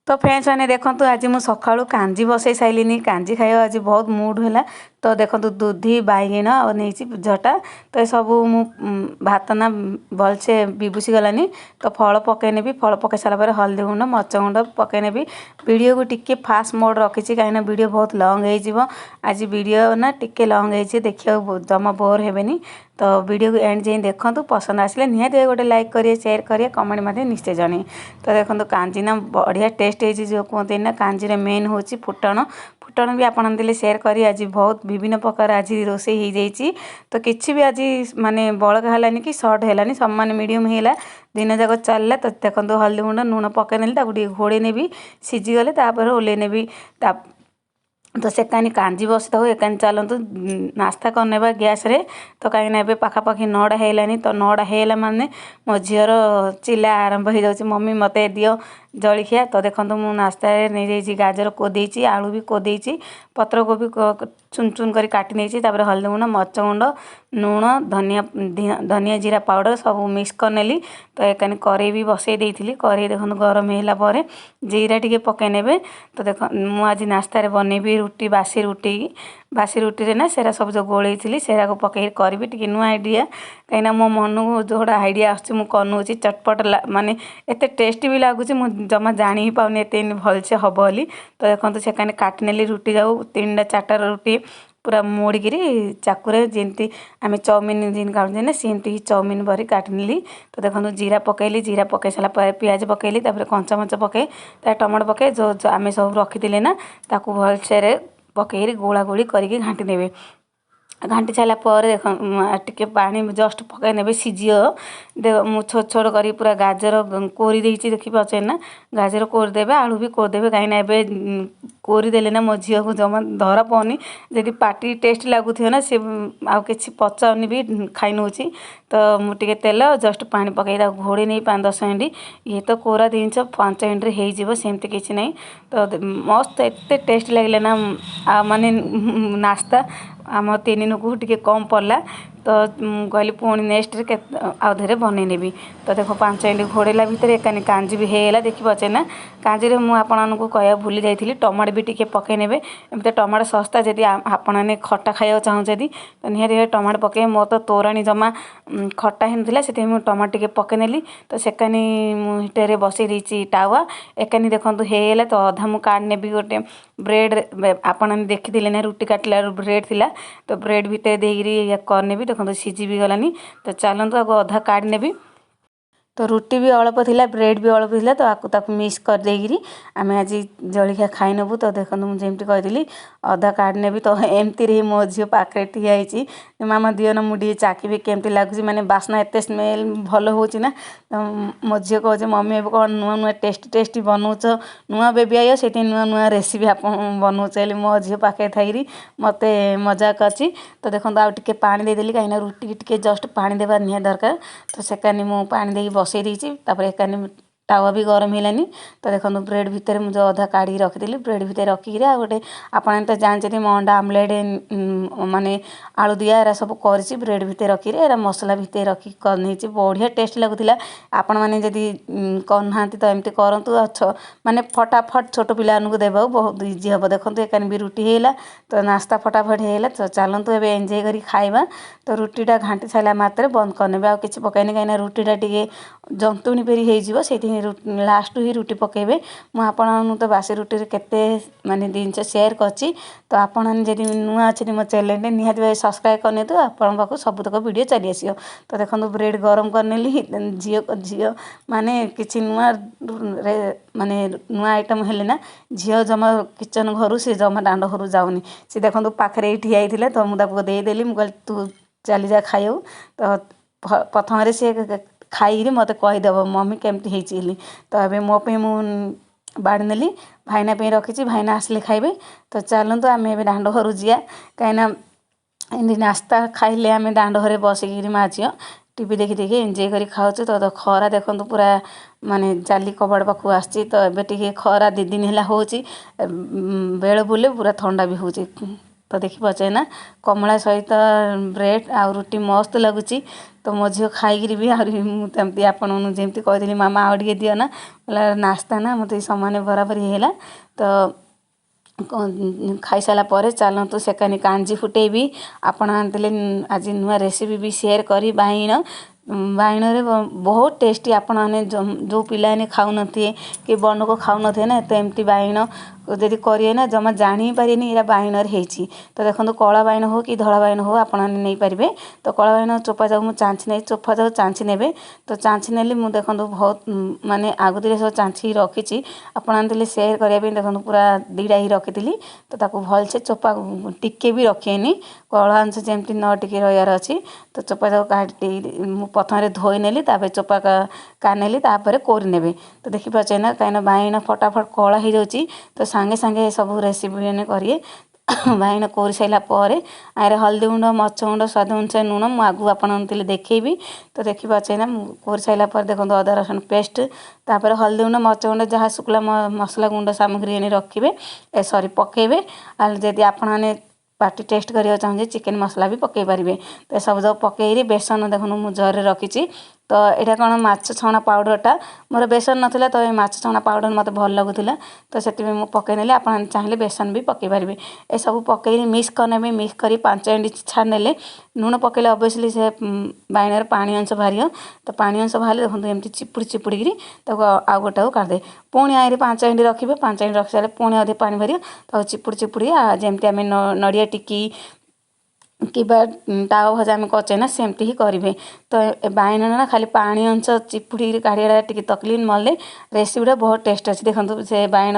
तो फ्रेंड्स मैंने देखूँ आज मुझे सका कांजी बसई सारे कांजी खाइबा आज बहुत मूड है। तो देखो दूधी बैगण और नहीं झटा तो सब मु भात ना भलसे बिभूसी गलानी। तो फल पकईने फल पकई सारापर हल्दी गुंड मरच गुंड पकईने वीडियो को टिके फास्ट मोड रखी कहीं वीडियो बहुत लंग हो। आज वीडियो ना टिके लंग हो देखा जमा बोर हेनी। तो वीडियो को एंड जाए देखूँ पसंद आसिले निहाती गोटे लाइक करेंगे शेयर करेंगे कमेंट निश्चय जन। तो देखो कांजी ना बढ़िया टेस्ट है जो कहते ना कांजी मेन हूँ फुटण फुटण भी आपन देले शेयर करी। आज बहुत विभिन्न प्रकार आज रोषे हो जाइए। तो किसी भी आज माने बड़का है कि सर्ट है समान मीडियम है दिन जाक चलला। तो देखो हल्दी गुंड लुण पकईने घोड़े नेबी सीझीगले ओल्ले नेबी। तो सेकानी कांजी बस था एकानी चलतु नास्ता करने गैस रे। तो कहीं पाखापाखि 9टा है। तो 9टा है माने मो झीर चिल्ला आरंभ हो जाऊँ मम्मी मत दियो जलखिया। तो देखो मु नास्ता नहीं जाइए गाजर कोदेची आलू भी कोदेची पत्र कोबी चुन चुन कर काटी नहीं हल्दी गुंड मरच गुंड लुण धनिया जीरा पाउडर सब मिक्स कर नेली। तो एकानी कड़े भी बसई देती कड़े देखो गरम है जीरा टिके पकई ने। तो देखो मु आज नास्ता बनैबी रुटी बासी रुटी रे ना सेरा सब जो गोलई थी सेरा को पकई करी टी नुआ आइडिया कहीं मो मन को जोड़ा आइडिया आसूँ चटपट माने एत टेस्टी भी लगुच जमा जानी ही पाऊनी एत भलसे हम बोली। तो देखो से काटी नेली रुटी जाऊ 3टा 4टा रुटी पूरा मोड़िकी चाकुरे जमी आम चाउमिन जिन काटुचे ना सेमती चाउमिन भरी काटिनेली। तो देखो जीरा पकईली जीरा पकई सारा पियाज पकईली कंचा मच पकई टमाटो पकई जो आम सब रखी ना ताकू भलसे पकई गोला गोली करके घाटी देवे। घाटी सारापर देख टिके पानी जस्ट पकई ने सीझ मु छोट छोट कर पूरा गाजर कोरी देती देखिए ना गाजर कोरीदेवे आलू भी कोरीदेवे कहीं कोरीदेले ना मो झील को जमा धरा पानी जी पार्टी टेस्ट लगुथ ना सी आउ कि पचाउनी भी खाई नौ। तो मुझे तेल जस्ट पानी पकई घोड़े नहीं 5-10 मिनट ये तो कोरा जिन 5 मिनट हो सेमती किसी ना। तो मस्त एत टेस्ट लगे ना माने नास्ता आम 3 को टे कम पड़ा। तो कहली पुणी नेक्स्ट आधे बनईनेबी। तो देखो 5 मिनट घोड़ेला भितर एकानी कांजी भी होगा देखिए ना। कांजी रे मुझे कह भूली जाइए टमाटो भी टिके पकई ने एमती टमाटो सस्ता जदि आपने खट्टा खाया चाहूँ तो निहाती टमाटो पकई मो तो तोराणी जमा खट्टा होता से टमाटो टिके पकई नेली। तो सेकानी हिटर बसई देती टावा एकानी देखो होगा। तो अधा मु काट नेबी गोटे ब्रेड आपने देखी ना रुटी काटला ब्रेड थिला। तो ब्रेड भितर देरी करनेबी देखो सीझी भी गलानी। तो चलतु आगे अधा काढ़ी नेबी। तो रुटी भी अल्प थिला ब्रेड भी अल्प थिला। तो आपको मिक्स कर देगी आम आज जलखिया खाई नेबू। तो देखो मुझे कही अधा काढ़ी नेबी। तो एमती मो झील पाखे ठिया होती मामा दियो ना मुझे चाखी केमती लगुच माने बास्ना एत स्मेल भल हो ना। तो मो झील कहे मम्मी ए कौन नुआ नुआ टेस्टी टेस्टी बनाऊच नुआ बेबी आयो से नुआ नुआ रेसिपी आप बनाऊच मो झील पाखे थी मत मजाक अच्छी। तो देखो आउ टे पानी देदेली कहीं रुटी टे जस्ट पानी देवा निहाती दरकार। तो सेकानी मु पानी दे बसई देती एकानी टावा भी गरम है। तो देखो ब्रेड भितर मुझे अधा काढ़ी रखीदी ब्रेड भितर रखिक गोटे आपने तो जानते मो अंडा आमलेट माने आलू दिया एरा सब कर ब्रेड भितर रखी मसला भितर रखी कर बढ़िया टेस्ट लगुला। आपण मैंने जदि करना तो एमती करूँ माने फटाफट छोट पिला देवा बहुत इजी हम। देखो एकानी भी रुटी है तो नास्ता फटाफट है। तो चलतु ए एंजॉय करी खाइबा। तो रुटीटा घाटी सारा मात्र बंद करने आउ कि पकईने कहीं रुटीटा टे जंतुणी पेरी हो लास्ट ही रुटी पकेबे। मुझे तो बासी रुटी केते माने जिनस शेयर करची। तो आपन जदि नुआ अच्छे मो चैनल निहाती सब्सक्राइब करने तो आपन पाक सबुतक वीडियो चली आसो। तो देखो ब्रेड गरम करनेली झील माने किसी नुआ माने नुआ आइटम है ना झील जमा किचन घर से जमा दांड घर जाऊनी सी देखो पाखे ठिया होता। तो मुझे देदेली मुझे तू चली जा खाऊ। तो प्रथम सी खाई मत कहीदेव मम्मी केमती होती। तो ये मोप मु बाड़ी नेली भाईना पे रखी भाईना आसिले खाइबे। तो चलतु आम ए दांड घर जा कहीं एमती नास्ता खाइले आम दांड घरे बसिक माँ झील टीवी देखी देखी एंजॉय करी खाऊँ। तो खरा देखो पूरा माने जाली कबाड़ पाखु आसी। तो ये खरा 2 दिन है हो बेल बुले पूरा ठंडा भी हो। तो देखिपे ना कमला सहित ब्रेड आ रुटी मस्त लगुच। तो मो झील खाई भी आमती आपमती कहती मामा आउ टे दियो ना बोला नास्ता ना मत समान बराबर है। तो खाई सारा पर चलतु सेकानी कांजी फुटेबी आपण आज नुआ रेसिपी भी शेयर करी बाइण बाइण रे बहुत टेस्टी आपण मैंने जो पिलाने खाऊ नथिए कि बन को खाऊ नथिए ना तो एमती बाइण जदि करिए ना जमा जानी पारेनी एरा बाइणर हेची। तो देखो कला बाइण हो कि धला बाइण हो आपण नहीं पारे। तो कला बाइण चोपा जाऊ चाँची नहीं चोपा जाऊ चाँची ने। तो चाँची नेली मु देखो बहुत माने आगुरी सब चाँची रखी आपने सेयार करने देखो पूरा दीटा ही रखी। तो ताकू भलसे चोपा टिके भी रखेनी कला अंश जमती न टिके रहार अच्छी। तो चोपा जाऊ काटी प्रथम धोई नेली चोपा कानेली कोरी नेबे। तो देखिपे ना कहीं बाइण फटाफट कला हो जाऊँगी। तो सांगे सांगे सब रेसिपी मैंने करिए बाइण कोरी सारा पर आए हल्दी गुंड मरच गुंड स्वाद अनुसार लुण मु आगू आपे देखी। तो देखिपे ना कोरी सारा पर देखो अदा रसुण पेस्ट तापर हल्दी गुंड मरच गुंड जहाँ शुक्ला मसला गुंड सामग्री रखिए सरी पकेबे। जदि आपने पार्टी टेस्ट करा चाहिए चिकेन मसला भी पकई पारे। तो सब जो पकई बेसन देखो मु जर रखी। तो यहाँ कौन माछ छणा पाउडरटा मोर बेसन नाला तो ये माछ छणा पाउडर मत भल लगुला। तो से पकईने आप चाहिए बेसन भी पकई पारे। ए सब पकई मिक्स करने मिक्स कर 5 मिनट छाड़ने लुण पकईले ऑब्वियसली से बाइण पानी अंश बाहर। तो पानी अंश बाहर देखो एमती चिपुड़ी चिपुड़ी आउ गोटा काटदे पुणी आए 5 मिनट रखिए 5 मिनट रखी सारे पुणी अधे पानी बाहर तो चिपुड़ी चिपुड़ी जमती आम नड़िया टिकी कि तावा भजा आम कचे ना सेमती ही करेंगे। तो बाइण ना खाली पानी अंश चिपुड़ी काढ़ा टी तकलीफ मल्ले रेसिपीटा बहुत टेस्ट अच्छी। देखो से बाइण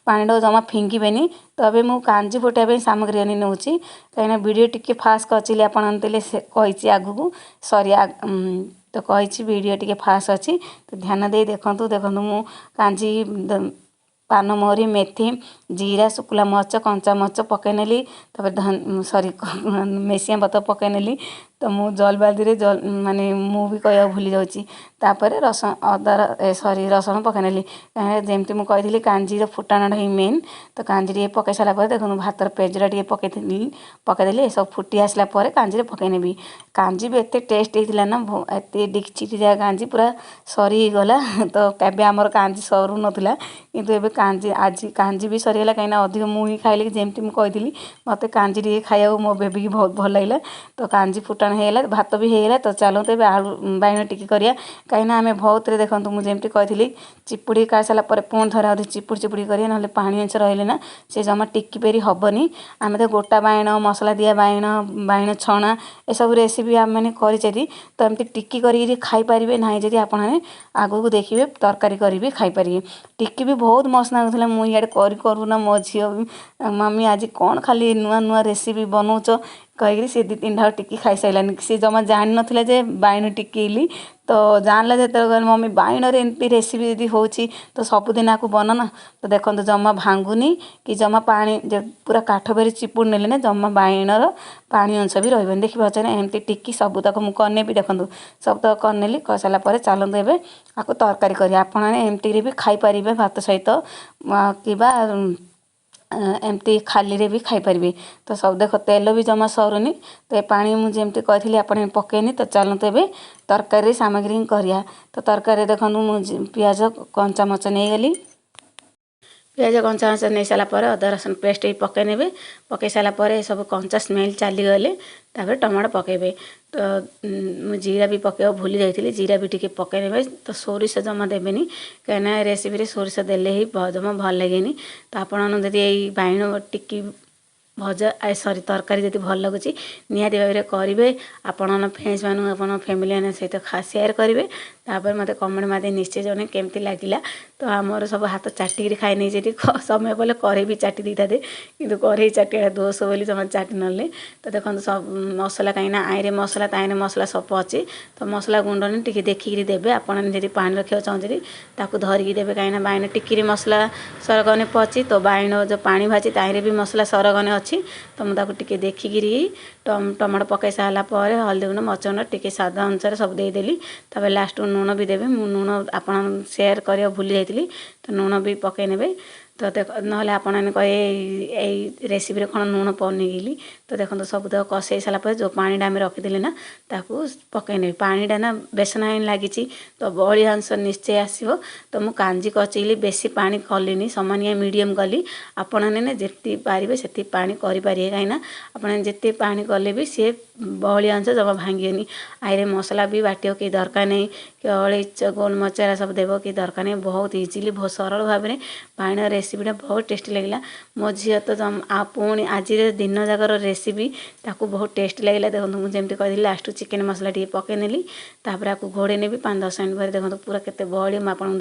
पानी जमा फिंगबेनी। तो अभी मुझे कांजी फुटाई सामग्री नौ कहीं वीडियो टी फास्ट कचिली आपई आगू सरी तो कही वीडियो टी फास्ट अच्छी। तो ध्यान दे देखूँ देखो मु कांजी पान मोहरी मेथी जीरा शुक्ला मरच कंचा मरच पकईनेली सरी मेसिया पत्र पकईनेली। तो मु जलबादी जल माने मु भी कह भूली जाऊँपर रसुण अदा सरी रसुण पकईनेली कहीं जमती मुझे कांजीर फुटाणा ही मेन। तो कांजी पकई सारापर देखो भातर पेजरा टे पकईदेली ये सब फुटी आसला कांजी पकईनेबी। कांजी भी एत टेस्ट होता ना एत डिगचिटिया कांजी पूरा सरी गला। तो केबे आमर कांजी सरू नाला किंतु एबे कांजी आज कांजी भी सरीगला कहीं अधिक मुझे खाइली जमती मुझे मत कांजी टे खाया मो बेबी की बहुत भल लगे। तो कांजी फुटाण होगा भात भी होगा। तो चलते ए आलू बाइण टिकी करिया कहीं आम बहुत देखो मुझे कही चिपुड़ी काट सारा पुणी थोड़ा अधे चिपुड़ी चिपुड़ी करिए ना पानी अंश रही ना से जमा टिकी पेरी हेनी। आम तो गोटा बाइण मसला दिया बाइण बाइण छणा ए सब रेसिपी आम मैंने करी। तो एमती टिकी करी खाई पारे ना जदि आप आगू को देखिए तरकारी करी भी खाई पारे। टिकी भी बहुत मस्त लगुला मुझे करूना मो झील मम्मी आज कौन खाली नुआ नुआ रेसिपी बनाऊच कहीकि सी 2-3 ढाक टिकी खाई सारानी सी जमा जान ना जे बाइण टिकेली। तो जानला जो मम्मी बाइण एमती रेसिपी यदि हो तो सबुदिन आपको बना। तो देखो जमा भांगुनी कि जमा पानी पूरा काठ बेरी चिपुड़ नेले ना जमा बाइणर पानी अंश भी रही। देखिए ना एमती टिकी सब तक मुझे भी देखो सब तक करनेली कर सारापर चलते ए आपको तरकारी करी आपमती भी खाई पारे भात सहित कि एमती खाली रे भी खाई पारे। तो सब देख तेल भी जमा सरुनी। तो ये पानी मुझे कही आप पकईनी। तो चलते ए तरकारी सामग्री करिया। तो तरकारी देखो मुझे पियाज कंचा मरच नहीं गली पियाज कंचा मरच नहीं सारापर अदा रसुण पेस्ट पकईने पकई सारापर सब कंचा स्मेल चलीगले टमाटो पकेबे। तो जीरा भी पकेब भूली जाइए जीरा भी टी पकईने। तो सोरिष जमा देवेनि कहीं रेसिपी सोरिष देले ही जमा भल लगे। तो आपड़ी बाइण टिकी भजा सरी तरकारी जी भल लगुच निहाती भाव में करेंगे आपण फ्रेंड्स मान फैमिली सहित सेयार करेंगे। तापर मत कमेंट मारे निश्चय जन केमती लगिला। तो आमर सब हाथ चाटिक खाई नहीं समय पड़े कड़े भी चाटी दी था कि कड़े चाटिया दोष बोली जमा चाटी ना। तो देखो सब मसला कहीं आईरे मसला ताईने मसला सब अच्छे। तो मसला गुंड टी देखिकी देवे आपड़ी पानी रखा चाहते ताकू धरिकी देवे कहीं बाइण टिकी मसला सरगने पची। तो बाइण जो पानी भाजी ताईरे भी मसला सरगने अच्छी। तो मुझे देखिकी टमाटो पकई सारापर हल्दी गुंड मरच गुंड टी स्वाद अनुसार सब देदेली। लास्ट लुण भी देवे मु लुण आप सेयार कर भूली जाइए। ତ ଲୁଣ ବି ପକାଇ ନେବେ। ତ ଦେଖ ନହେଲେ ଆପଣମାନେ କହିବେ ଏଇ ରେସିପିରେ କ'ଣ ଲୁଣ ପନିକିଲି। ତ ଦେଖନ୍ତୁ ସବୁତକ କଷେଇ ସାରିଲା ପରେ ଯେଉଁ ପାଣିଟା ଆମେ ରଖିଥିଲେ ନା ତାକୁ ପକାଇ ନେବେ। ପାଣିଟା ନା ବେସନ ଲାଗିଛି ତ ବହଳିଆ ଅଂଶ ନିଶ୍ଚୟ ଆସିବ। ତ ମୁଁ କାଞ୍ଜି କଚେଇଲି, ବେଶୀ ପାଣି କଲିନି, ସମାନିଆ ମିଡ଼ିୟମ୍ କଲି। ଆପଣମାନେ ଯେତିକି ପାରିବେ ସେତିକି ପାଣି କରିପାରିବେ, କାହିଁକିନା ଆପଣ ଯେତେ ପାଣି କଲେ ବି ସିଏ ବହଳିଆ ଅଂଶ ଜମା ଭାଙ୍ଗିବନି। ଆଇରେ ମସଲା ବି ବାଟିବ କେହି ଦରକାର ନାହିଁ, କି ଅଳେଇଚ ଗୋଲମରିଚ ଏରା ସବୁ ଦେବ କି ଦରକାର ନାହିଁ। ବହୁତ ଇଜିଲି ବହୁତ ସରଳ ଭାବରେ ପାଣିର ରେସିପିଟା ବହୁତ ଟେଷ୍ଟି ଲାଗିଲା। ମୋ ଝିଅ ତ ପୁଣି ଆଜିର ଦିନ ଯାକର ରେସିପି ତାକୁ ବହୁତ ଟେଷ୍ଟି ଲାଗିଲା। ଦେଖନ୍ତୁ ମୁଁ ଯେମିତି କହିଥିଲି ଲାଷ୍ଟକୁ ଚିକେନ୍ ମସଲା ଟିକେ ପକାଇ ନେଲି, ତାପରେ ଆକୁ ଘୋଡ଼େଇ ନେବି 5-10 ମିନିଟ୍ ପରେ। ଦେଖନ୍ତୁ ପୁରା କେତେ ବହଳିଆ ମୁଁ ଆପଣଙ୍କୁ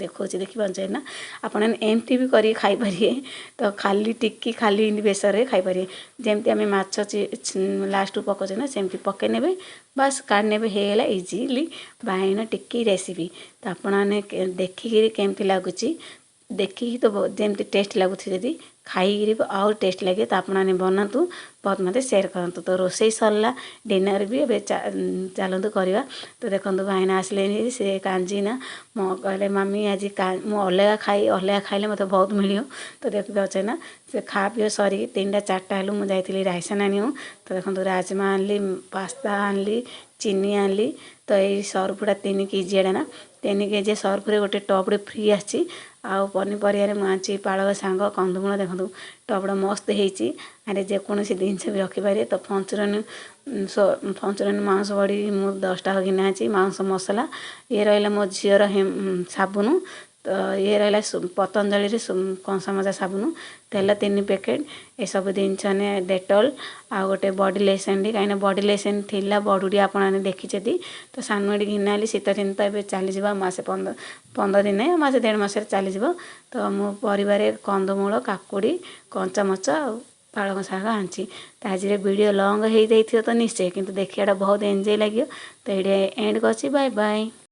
ଦେଖାଉଛି, ଦେଖିପାରୁଛନ୍ତି ନା। ଆପଣ ଏମିତି ବି କରିକି ଖାଇପାରିବେ। ତ ଖାଲି ଟିକି ଖାଲି ବେସରରେ ଖାଇପାରିବେ। ଯେମିତି ଆମେ ମାଛ ଲାଷ୍ଟକୁ ପକାଉଛେ ନା ସେମିତି ପକାଇ ନେବେ, ବାସ୍ କାଢ଼ି ନେବେ, ହେଇଗଲା ଇଜିଲି ବାଇଗଣ ଟିକି ରେସିପି। ତ ଆପଣମାନେ ଦେଖିକିରି କେମିତି ଲାଗୁଛି, ଦେଖିକି ତ ଯେମିତି ଟେଷ୍ଟ ଲାଗୁଛି, ଯଦି ଖାଇକିରି ଆହୁରି ଟେଷ୍ଟ ଲାଗେ। ତ ଆପଣମାନେ ବନାନ୍ତୁ, ବହୁତ ମୋତେ ସେୟାର କରନ୍ତୁ। ତ ରୋଷେଇ ସରିଲା, ଡିନର୍ ବି ଏବେ ଚାଲନ୍ତୁ କରିବା। ତ ଦେଖନ୍ତୁ ଭାଇନା ଆସିଲେନି, ସେ କାଞ୍ଜି ନା ମୁଁ କହିଲେ ମାମି ଆଜି ମୁଁ ଅଲଗା ଖାଇଲେ ମୋତେ ବହୁତ ମିଳିବ। ତ ଦେଖିପାରୁଛେ ନା ସେ ଖା ପିଅ ସରିକି 3ଟା-4ଟା ହେଲୁ ମୁଁ ଯାଇଥିଲି ରାଇସନ୍ ଆଣିବାକୁ। ତ ଦେଖନ୍ତୁ ରାଜମା ଆଣିଲି, ପାସ୍ତା ଆଣିଲି, ଚିନି ଆଣିଲି। ତ ଏଇ ସର୍ଫଟା 3 କେଜିଆଟା ନା, 3 କେଜି ସର୍ଫରେ ଗୋଟେ ଟପ୍ରେ ଫ୍ରି ଆସିଛି। ଆଉ ପନିପରିବାରେ ମୁଁ ଆଣିଛି ପାଳକ ଶାଗ, କନ୍ଦମୂଳ। ଦେଖନ୍ତୁ ଟପ୍ଟା ମସ୍ତ ହେଇଛି। ଆରେ ଯେକୌଣସି ଜିନିଷ ବି ରଖିପାରିବେ। ତ ଫଞ୍ଚୁରନ ମାଉଁସ ବଡ଼ି ମୁଁ 10ଟା ଘିନା ଅଛି, ମାଉଁସ ମସଲା। ଇଏ ରହିଲା ମୋ ଝିଅର ସାବୁନ। ତ ଇଏ ରହିଲା ପତଞ୍ଜଳିରେ କଂସାମଜା ସାବୁନ। ତେଲ 3 ପ୍ୟାକେଟ୍। ଏସବୁ ଜିନିଷ ଡେଟଲ୍ ଆଉ ଗୋଟେ ବଡ଼ି ଲୋସନ୍, କାହିଁକିନା ବଡ଼ି ଲୋସନ୍ ଥିଲା ବଢ଼ୁଟି ଆପଣମାନେ ଦେଖିଛନ୍ତି। ତ ସାନ ଏଠି ଘିନା ଆଲି, ଶୀତ ଦିନ ତ ଏବେ ଚାଲିଯିବ ମାସେ 15 ଦିନ, ମାସେ 1.5 ମାସରେ ଚାଲିଯିବ। ତ ମୋ ପରିବାରରେ କନ୍ଦମୂଳ, କାକୁଡ଼ି, କଞ୍ଚାମରିଚ ଆଉ ପାଳଙ୍ଗ ଶାଗ ଆଣିଛି। ତ ଆଜିର ଭିଡ଼ିଓ ଲଙ୍ଗ୍ ହେଇଯାଇଥିବ ତ ନିଶ୍ଚୟ, କିନ୍ତୁ ଦେଖିବାଟା ବହୁତ ଏନ୍ଜୟ ଲାଗିବ। ତ ଏଇଠି ଏଣ୍ଡ କରୁଛି, ବାଏ ବାଏ।